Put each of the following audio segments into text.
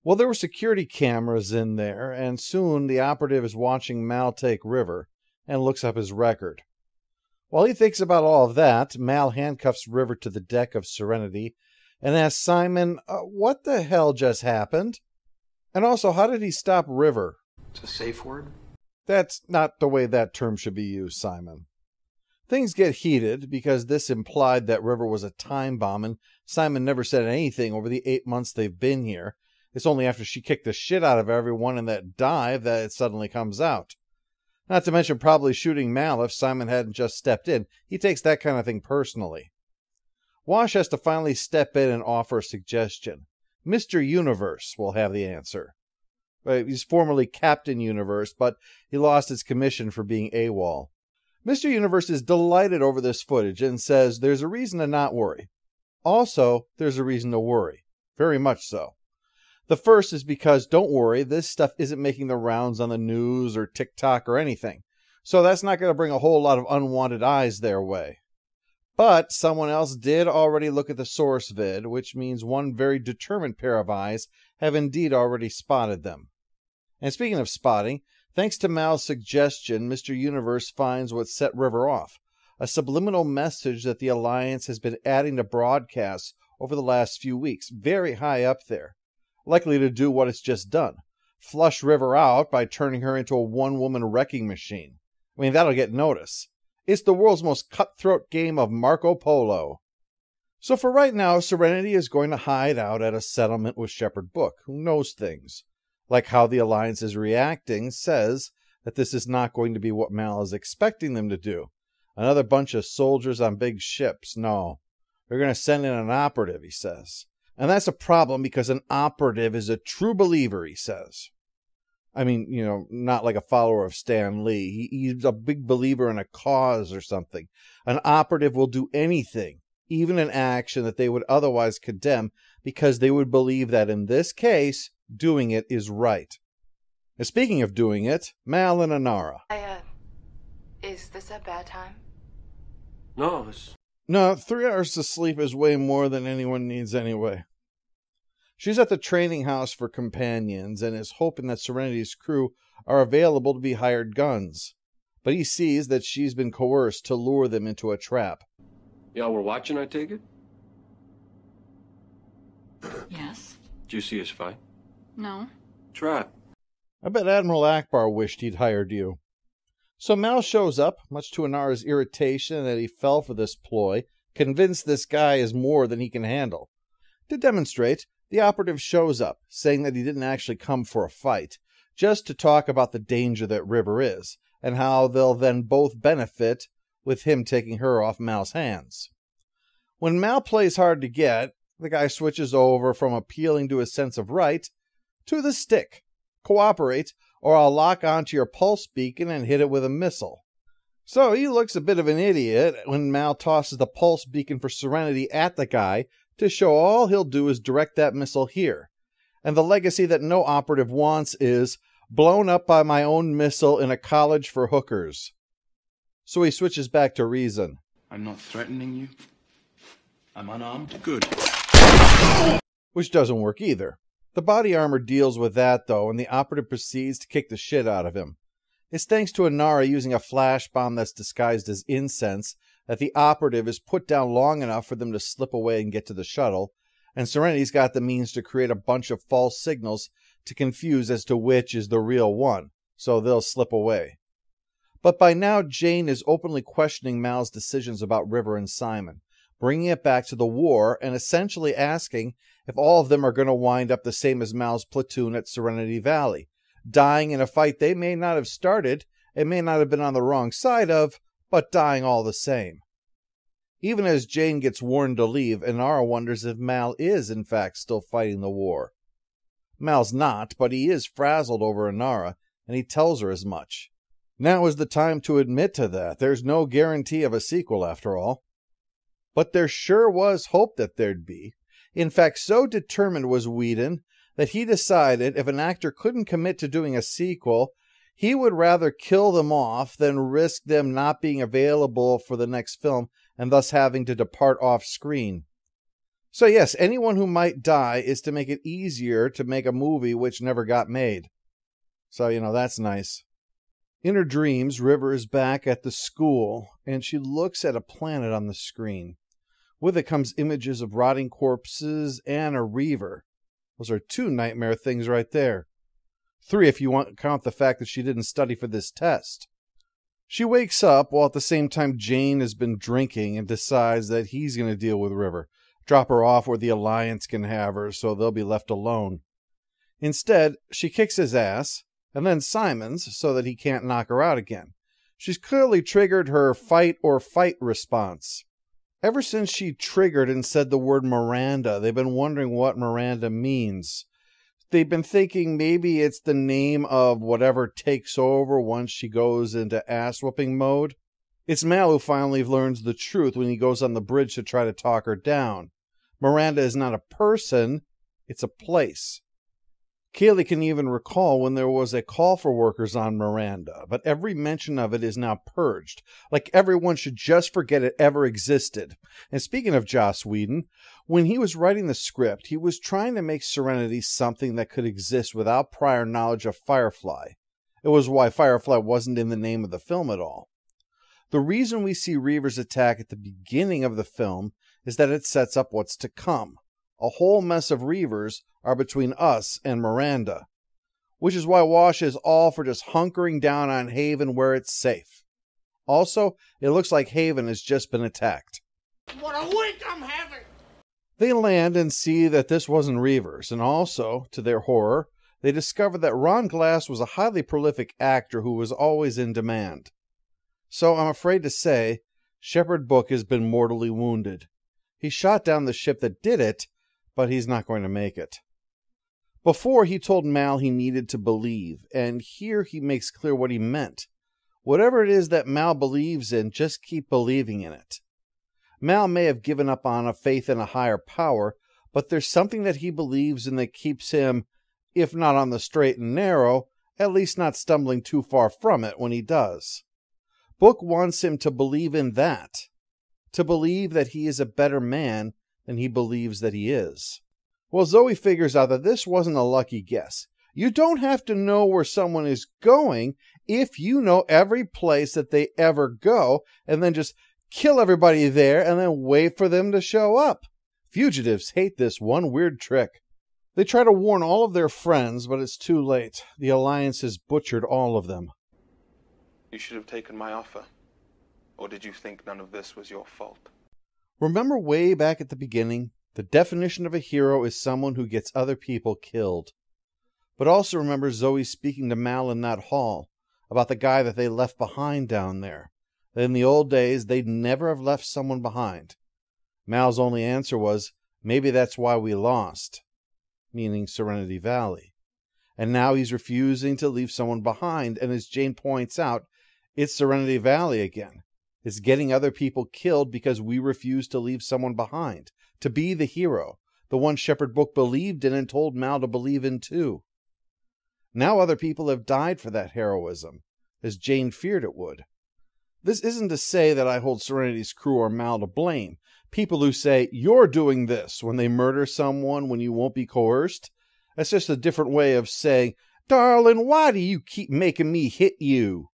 Well, there were security cameras in there, and soon the operative is watching Mal take River and looks up his record. While he thinks about all of that, Mal handcuffs River to the deck of Serenity and asks Simon, what the hell just happened? And also, how did he stop River? It's a safe word? That's not the way that term should be used, Simon. Things get heated because this implied that River was a time bomb, and Simon never said anything over the 8 months they've been here. It's only after she kicked the shit out of everyone in that dive that it suddenly comes out. Not to mention probably shooting Mal if Simon hadn't just stepped in. He takes that kind of thing personally. Wash has to finally step in and offer a suggestion. Mr. Universe will have the answer. He's formerly Captain Universe, but he lost his commission for being AWOL. Mr. Universe is delighted over this footage and says there's a reason to not worry. Also, there's a reason to worry. Very much so. The first is because, don't worry, this stuff isn't making the rounds on the news or TikTok or anything. So that's not going to bring a whole lot of unwanted eyes their way. But someone else did already look at the source vid, which means one very determined pair of eyes have indeed already spotted them. And speaking of spotting, thanks to Mal's suggestion, Mr. Universe finds what set River off. A subliminal message that the Alliance has been adding to broadcasts over the last few weeks, very high up there. Likely to do what it's just done. Flush River out by turning her into a one-woman wrecking machine. I mean, that'll get notice. It's the world's most cutthroat game of Marco Polo. So for right now, Serenity is going to hide out at a settlement with Shepherd Book, who knows things. Like how the Alliance is reacting says that this is not going to be what Mal is expecting them to do. Another bunch of soldiers on big ships. No. They're going to send in an operative, he says. And that's a problem because an operative is a true believer, he says. I mean, not like a follower of Stan Lee. He's a big believer in a cause or something. An operative will do anything, even an action that they would otherwise condemn, because they would believe that in this case, doing it is right. And speaking of doing it, Mal and Inara. Is this a bad time? No, 3 hours of sleep is way more than anyone needs anyway. She's at the training house for companions and is hoping that Serenity's crew are available to be hired guns. But he sees that she's been coerced to lure them into a trap. Y'all were watching, I take it? Yes. Did you see us fight? No. Trap. I bet Admiral Akbar wished he'd hired you. So Mal shows up, much to Inara's irritation that he fell for this ploy, convinced this guy is more than he can handle. To demonstrate, the operative shows up, saying that he didn't actually come for a fight, just to talk about the danger that River is, and how they'll then both benefit with him taking her off Mal's hands. When Mal plays hard to get, the guy switches over from appealing to his sense of right to the stick. Cooperate, or I'll lock onto your pulse beacon and hit it with a missile. So he looks a bit of an idiot when Mal tosses the pulse beacon for Serenity at the guy to show all he'll do is direct that missile here. And the legacy that no operative wants is blown up by my own missile in a college for hookers. So he switches back to reason. I'm not threatening you. I'm unarmed. Good. Which doesn't work either. The body armor deals with that, though, and the operative proceeds to kick the shit out of him. It's thanks to Inara using a flash bomb that's disguised as incense that the operative is put down long enough for them to slip away and get to the shuttle, and Serenity's got the means to create a bunch of false signals to confuse as to which is the real one, so they'll slip away. But by now, Jane is openly questioning Mal's decisions about River and Simon, bringing it back to the war and essentially asking if all of them are going to wind up the same as Mal's platoon at Serenity Valley, dying in a fight they may not have started and may not have been on the wrong side of, but dying all the same. Even as Jane gets warned to leave, Inara wonders if Mal is in fact still fighting the war. Mal's not, but he is frazzled over Inara, and he tells her as much. Now is the time to admit to that. There's no guarantee of a sequel after all. But there sure was hope that there'd be. In fact, so determined was Whedon that he decided if an actor couldn't commit to doing a sequel, he would rather kill them off than risk them not being available for the next film and thus having to depart off screen. So yes, anyone who might die is to make it easier to make a movie which never got made. So, that's nice. In her dreams, River is back at the school, and she looks at a planet on the screen. With it comes images of rotting corpses and a reaver. Those are 2 nightmare things right there. 3 if you count the fact that she didn't study for this test. She wakes up while at the same time Jane has been drinking and decides that he's going to deal with River. Drop her off where the Alliance can have her so they'll be left alone. Instead, she kicks his ass, and then Simon's, so that he can't knock her out again. She's clearly triggered her fight or fight response. Ever since she triggered and said the word Miranda, they've been wondering what Miranda means. They've been thinking maybe it's the name of whatever takes over once she goes into ass-whooping mode. It's Mal who finally learns the truth when he goes on the bridge to try to talk her down. Miranda is not a person, it's a place. Kaylee can even recall when there was a call for workers on Miranda, but every mention of it is now purged, like everyone should just forget it ever existed. And speaking of Joss Whedon, when he was writing the script, he was trying to make Serenity something that could exist without prior knowledge of Firefly. It was why Firefly wasn't in the name of the film at all. The reason we see Reaver's attack at the beginning of the film is that it sets up what's to come. A whole mess of Reavers are between us and Miranda, which is why Wash is all for just hunkering down on Haven where it's safe. Also, it looks like Haven has just been attacked. What a week I'm having! They land and see that this wasn't Reavers, and also, to their horror, they discover that Ron Glass was a highly prolific actor who was always in demand. So I'm afraid to say, Shepherd Book has been mortally wounded. He shot down the ship that did it, but he's not going to make it. Before, he told Mal he needed to believe, and here he makes clear what he meant. Whatever it is that Mal believes in, just keep believing in it. Mal may have given up on a faith in a higher power, but there's something that he believes in that keeps him, if not on the straight and narrow, at least not stumbling too far from it when he does. Book wants him to believe in that, to believe that he is a better man than he believes that he is. Well, Zoe figures out that this wasn't a lucky guess. You don't have to know where someone is going if you know every place that they ever go, and then just kill everybody there and then wait for them to show up. Fugitives hate this one weird trick. They try to warn all of their friends, but it's too late. The Alliance has butchered all of them. You should have taken my offer. Or did you think none of this was your fault? Remember way back at the beginning? The definition of a hero is someone who gets other people killed. But also remember Zoe speaking to Mal in that hall about the guy that they left behind down there. That in the old days, they'd never have left someone behind. Mal's only answer was, maybe that's why we lost, meaning Serenity Valley. And now he's refusing to leave someone behind, and as Jane points out, it's Serenity Valley again. It's getting other people killed because we refuse to leave someone behind, to be the hero, the one Shepherd Book believed in and told Mal to believe in too. Now other people have died for that heroism, as Jane feared it would. This isn't to say that I hold Serenity's crew or Mal to blame. People who say, you're doing this when they murder someone when you won't be coerced, that's just a different way of saying, darling, why do you keep making me hit you?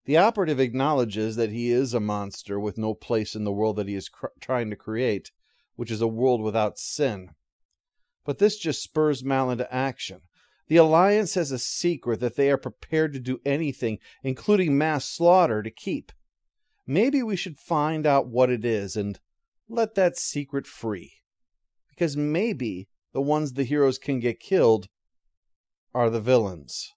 The operative acknowledges that he is a monster with no place in the world that he is trying to create, which is a world without sin. But this just spurs Mal into action. The Alliance has a secret that they are prepared to do anything, including mass slaughter, to keep. Maybe we should find out what it is and let that secret free. Because maybe the ones the heroes can get killed are the villains.